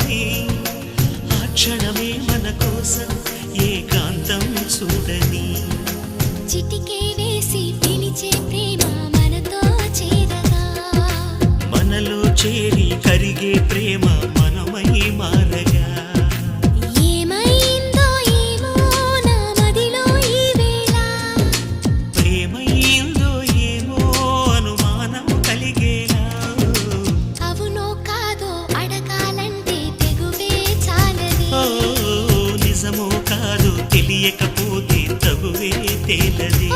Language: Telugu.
మౌనమై ఆ క్షణమే మన కోసం ఏకాంతం చూడని చిటికే వేసి పిలిచే ప్రేమ మనతో చేరగా మనలో చేరి కరిగే ప్రేమ మనమై మారగా ఏమైందో ఏమో నా మదిలో ఈ వేళ ప్రేమైందో ఏమో అనుమానం కలిగేలా అవునో కాదో అడగాలంటే తెగువే చాలది ఓ నిజమో కాదో తెలియకపోతే తగువే తేలది